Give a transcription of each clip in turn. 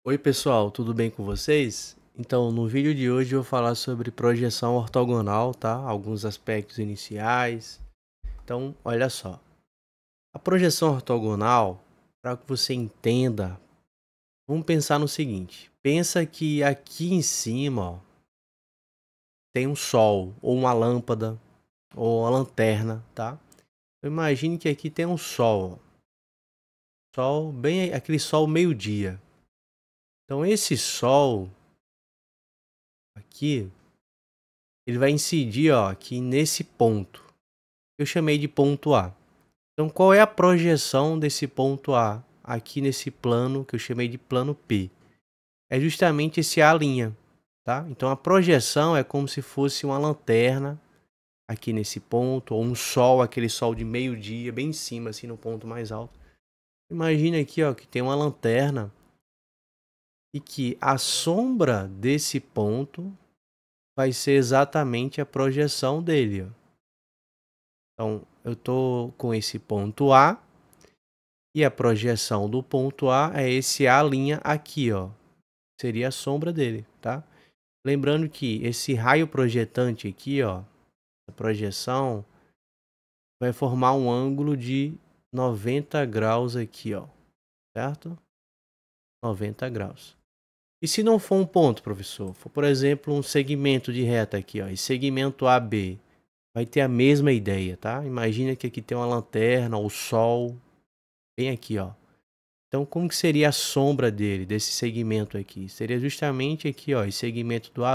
Oi pessoal, tudo bem com vocês? Então, no vídeo de hoje eu vou falar sobre projeção ortogonal, tá? Alguns aspectos iniciais. Então, olha só. A projeção ortogonal, para que você entenda, vamos pensar no seguinte. Pensa que aqui em cima, ó, tem um sol, ou uma lâmpada, ou uma lanterna, tá? Então, imagine que aqui tem um sol, ó. Sol, bem aquele sol meio-dia. Então, esse sol aqui ele vai incidir, ó, aqui nesse ponto. Eu chamei de ponto A. Então, qual é a projeção desse ponto A aqui nesse plano que eu chamei de plano P? É justamente esse A', tá? Então, a projeção é como se fosse uma lanterna aqui nesse ponto, ou um sol, aquele sol de meio-dia, bem em cima, assim, no ponto mais alto. Imagina aqui, ó, que tem uma lanterna e que a sombra desse ponto vai ser exatamente a projeção dele, ó. Então, eu estou com esse ponto A e a projeção do ponto A é esse A' aqui, ó. Seria a sombra dele, tá? Lembrando que esse raio projetante aqui, ó, a projeção vai formar um ângulo de 90 graus aqui, ó, certo? 90 graus. E se não for um ponto, professor, for, por exemplo, um segmento de reta aqui, ó, e segmento AB, vai ter a mesma ideia, tá? Imagina que aqui tem uma lanterna, o sol, bem aqui, ó. Então, como que seria a sombra dele, desse segmento aqui? Seria justamente aqui, ó, esse segmento do A'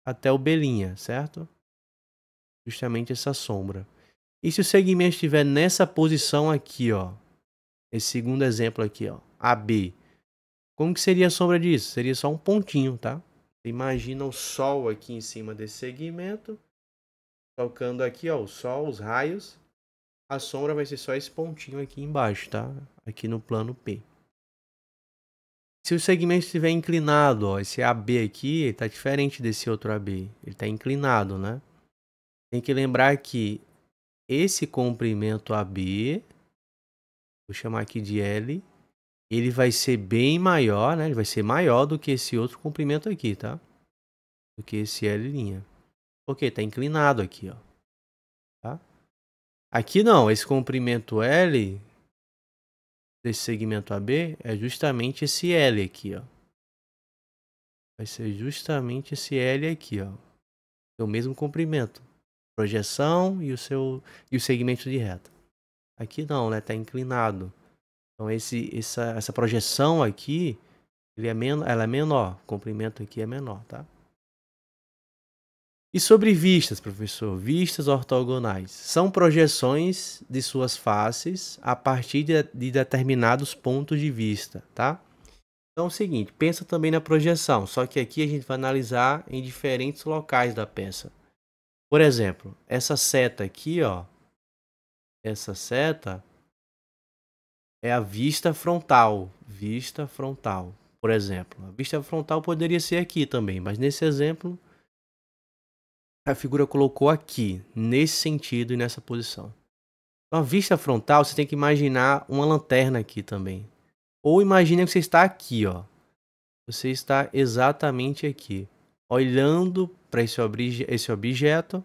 até o B', certo? Justamente essa sombra. E se o segmento estiver nessa posição aqui, ó, esse segundo exemplo aqui, ó, AB, como que seria a sombra disso? Seria só um pontinho, tá? Você imagina o sol aqui em cima desse segmento, tocando aqui, ó, o sol, os raios. A sombra vai ser só esse pontinho aqui embaixo, tá? Aqui no plano P. Se o segmento estiver inclinado, ó, esse AB aqui está diferente desse outro AB. Ele está inclinado, né? Tem que lembrar que esse comprimento AB, vou chamar aqui de L, ele vai ser bem maior, né? Ele vai ser maior do que esse outro comprimento aqui, tá? Do que esse L'. Porque está inclinado aqui, ó. Tá? Aqui não, esse comprimento L desse segmento AB é justamente esse L aqui, ó. Vai ser justamente esse L aqui, ó. É o mesmo comprimento. Projeção e o segmento de reta. Aqui não, né? Tá inclinado. Então essa projeção aqui, ela é menor. O comprimento aqui é menor, tá? E sobre vistas, professor? Vistas ortogonais são projeções de suas faces a partir de determinados pontos de vista, tá? Então é o seguinte, pensa também na projeção, só que aqui a gente vai analisar em diferentes locais da peça. Por exemplo, essa seta aqui, ó, essa seta é a vista frontal. Vista frontal, por exemplo. A vista frontal poderia ser aqui também, mas nesse exemplo a figura colocou aqui, nesse sentido e nessa posição. Então, a vista frontal, você tem que imaginar uma lanterna aqui também. Ou imagine que você está aqui, ó. Você está exatamente aqui, olhando para esse objeto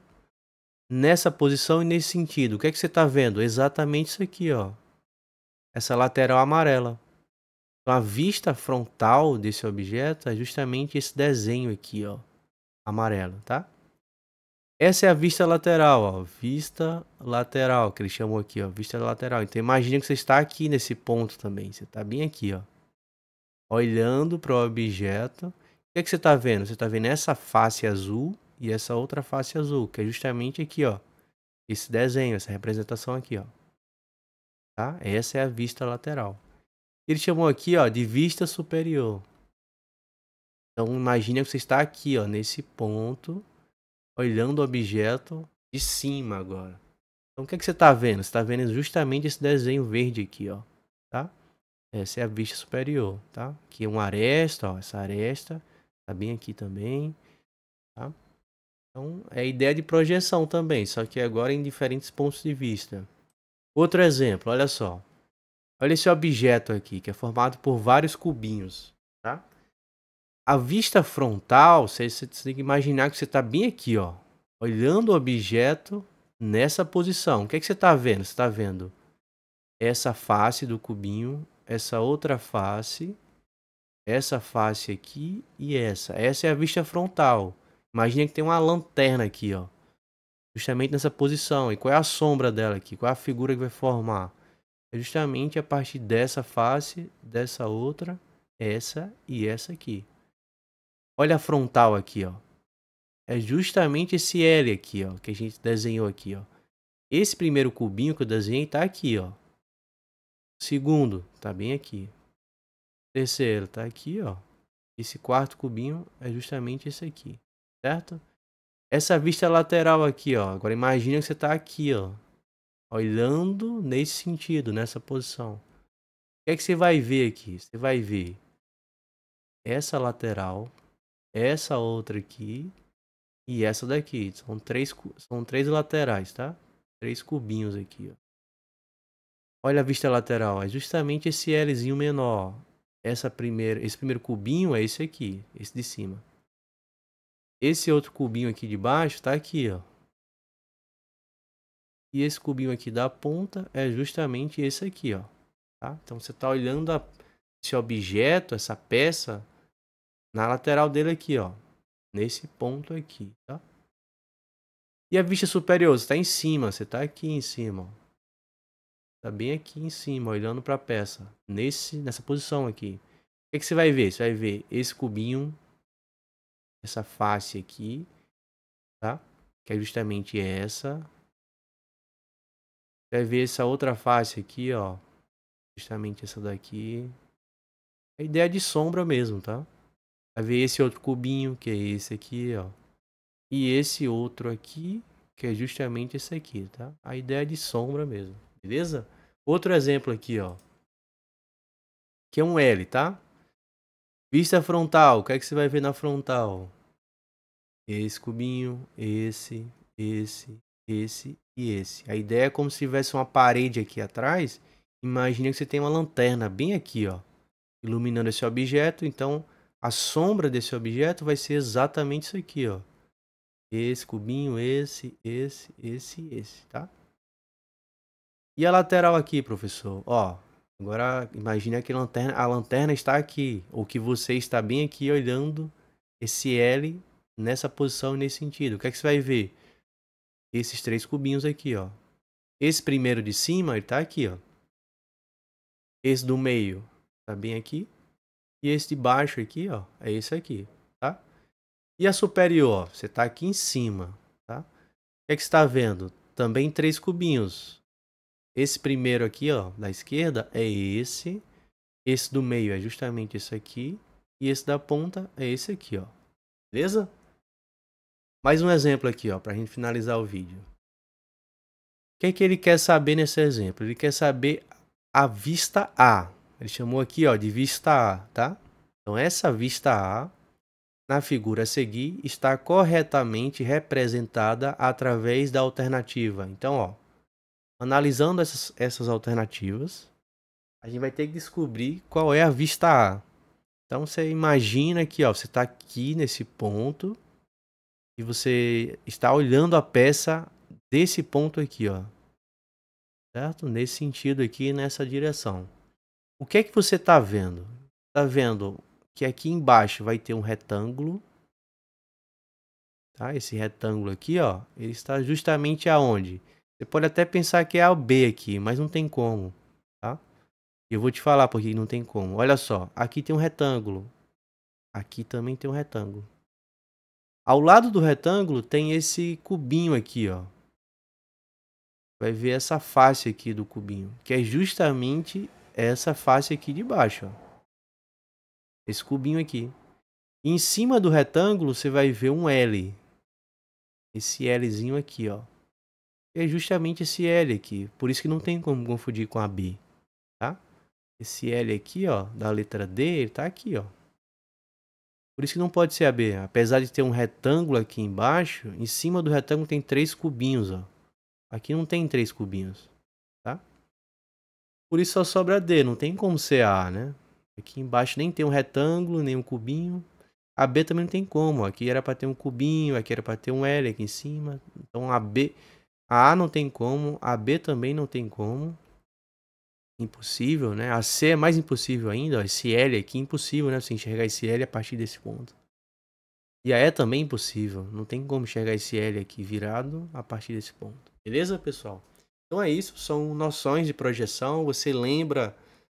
nessa posição e nesse sentido. O que é que você está vendo? Exatamente isso aqui, ó. Essa lateral amarela. Então, a vista frontal desse objeto é justamente esse desenho aqui, ó, amarelo, tá? Essa é a vista lateral, ó, vista lateral, que ele chamou aqui, ó, vista lateral. Então, imagine que você está aqui nesse ponto também, você está bem aqui, ó, olhando para o objeto. O que é que você está vendo? Você está vendo essa face azul e essa outra face azul, que é justamente aqui, ó, esse desenho, essa representação aqui, ó, tá? Essa é a vista lateral. Ele chamou aqui, ó, de vista superior. Então, imagine que você está aqui, ó, nesse ponto, olhando o objeto de cima agora. Então, o que é que você está vendo? Você está vendo justamente esse desenho verde aqui, ó, tá? Essa é a vista superior, tá? Aqui é uma aresta, ó, essa aresta tá bem aqui também, tá? Então, é a ideia de projeção também, só que agora em diferentes pontos de vista. Outro exemplo, olha só. Olha esse objeto aqui, que é formado por vários cubinhos. tá? A vista frontal, você tem que imaginar que você está bem aqui, ó, olhando o objeto nessa posição. O que é que você está vendo? Você está vendo essa face do cubinho, essa outra face, essa face aqui e essa. Essa é a vista frontal. Imagina que tem uma lanterna aqui, ó, justamente nessa posição. E qual é a sombra dela aqui? Qual é a figura que vai formar? É justamente a partir dessa face, dessa outra, essa e essa aqui. Olha a frontal aqui, ó. É justamente esse L aqui, ó, que a gente desenhou aqui, ó. Esse primeiro cubinho que eu desenhei tá aqui, ó. Segundo, tá bem aqui. Terceiro, tá aqui, ó. Esse quarto cubinho é justamente esse aqui, certo? Essa vista lateral aqui, ó. Agora imagina que você tá aqui, ó, olhando nesse sentido, nessa posição. O que é que você vai ver aqui? Você vai ver essa lateral, essa outra aqui e essa daqui. São três laterais, tá? Três cubinhos aqui, ó. Olha a vista lateral, é justamente esse Lzinho menor. Esse primeiro cubinho é esse aqui, esse de cima. Esse outro cubinho aqui de baixo tá aqui, ó. E esse cubinho aqui da ponta é justamente esse aqui, ó. Tá? Então você tá olhando esse objeto, essa peça, na lateral dele aqui, ó. Nesse ponto aqui, tá? E a vista superior, você tá em cima, você tá aqui em cima, ó. Tá bem aqui em cima, olhando para a peça, nessa posição aqui. O que você vai ver? Você vai ver esse cubinho, essa face aqui, tá? Que é justamente essa. Você vai ver essa outra face aqui, ó. Justamente essa daqui. É a ideia de sombra mesmo, tá? Vai ver esse outro cubinho, que é esse aqui, ó. E esse outro aqui, que é justamente esse aqui, tá? A ideia de sombra mesmo, beleza? Outro exemplo aqui, ó. Que é um L, tá? Vista frontal, o que é que você vai ver na frontal? Esse cubinho, esse e esse. A ideia é como se tivesse uma parede aqui atrás. Imagina que você tem uma lanterna bem aqui, ó, iluminando esse objeto. Então, a sombra desse objeto vai ser exatamente isso aqui, ó. Esse cubinho, esse, tá? E a lateral aqui, professor? Ó, agora imagine que a lanterna está aqui, ou que você está bem aqui olhando esse L nessa posição e nesse sentido. O que é que você vai ver? Esses três cubinhos aqui, ó. Esse primeiro de cima, ele tá aqui, ó. Esse do meio tá bem aqui. E esse de baixo aqui, ó, é esse aqui, tá? E a superior, você tá aqui em cima, tá? O que é que você tá vendo? Também três cubinhos. Esse primeiro aqui, ó, da esquerda é esse. Esse do meio é justamente esse aqui. E esse da ponta é esse aqui, ó. Beleza? Mais um exemplo aqui, ó, pra gente finalizar o vídeo. O que é que ele quer saber nesse exemplo? Ele quer saber a vista A. Ele chamou aqui, ó, de vista A, tá? Então, essa vista A, na figura a seguir, está corretamente representada através da alternativa. Então, ó, analisando essas alternativas, a gente vai ter que descobrir qual é a vista A. Então, você imagina que, ó, você está aqui nesse ponto e você está olhando a peça desse ponto aqui, ó. Certo? Nesse sentido aqui, nessa direção. O que é que você está vendo? Está vendo que aqui embaixo vai ter um retângulo, tá? Esse retângulo aqui, ó, ele está justamente aonde? Você pode até pensar que é o B aqui, mas não tem como, tá? Eu vou te falar porque não tem como. Olha só, aqui tem um retângulo. Aqui também tem um retângulo. Ao lado do retângulo tem esse cubinho aqui, ó. Vai ver essa face aqui do cubinho, que é justamente essa face aqui de baixo, ó. Esse cubinho aqui. E em cima do retângulo você vai ver um L. Esse Lzinho aqui, ó. É justamente esse L aqui. Por isso que não tem como confundir com a B, tá? Esse L aqui, ó, da letra D, ele tá aqui, ó. Por isso que não pode ser a B. Apesar de ter um retângulo aqui embaixo, em cima do retângulo tem três cubinhos, ó. Aqui não tem três cubinhos, tá? Por isso só sobra D, não tem como ser A, né? Aqui embaixo nem tem um retângulo, nem um cubinho. A B também não tem como. Aqui era para ter um cubinho, aqui era para ter um L aqui em cima. Então a A não tem como, a B também não tem como. Impossível, né? A C é mais impossível ainda, ó. Esse L aqui, impossível, né? Você enxergar esse L a partir desse ponto. E a E também impossível. Não tem como enxergar esse L aqui virado a partir desse ponto. Beleza, pessoal? Então é isso. São noções de projeção. Você lembra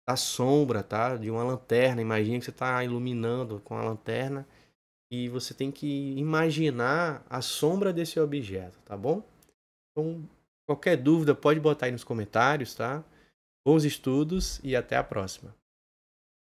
da sombra, tá? De uma lanterna. Imagina que você está iluminando com a lanterna. E você tem que imaginar a sombra desse objeto, tá bom? Então, qualquer dúvida pode botar aí nos comentários, tá? Bons estudos e até a próxima.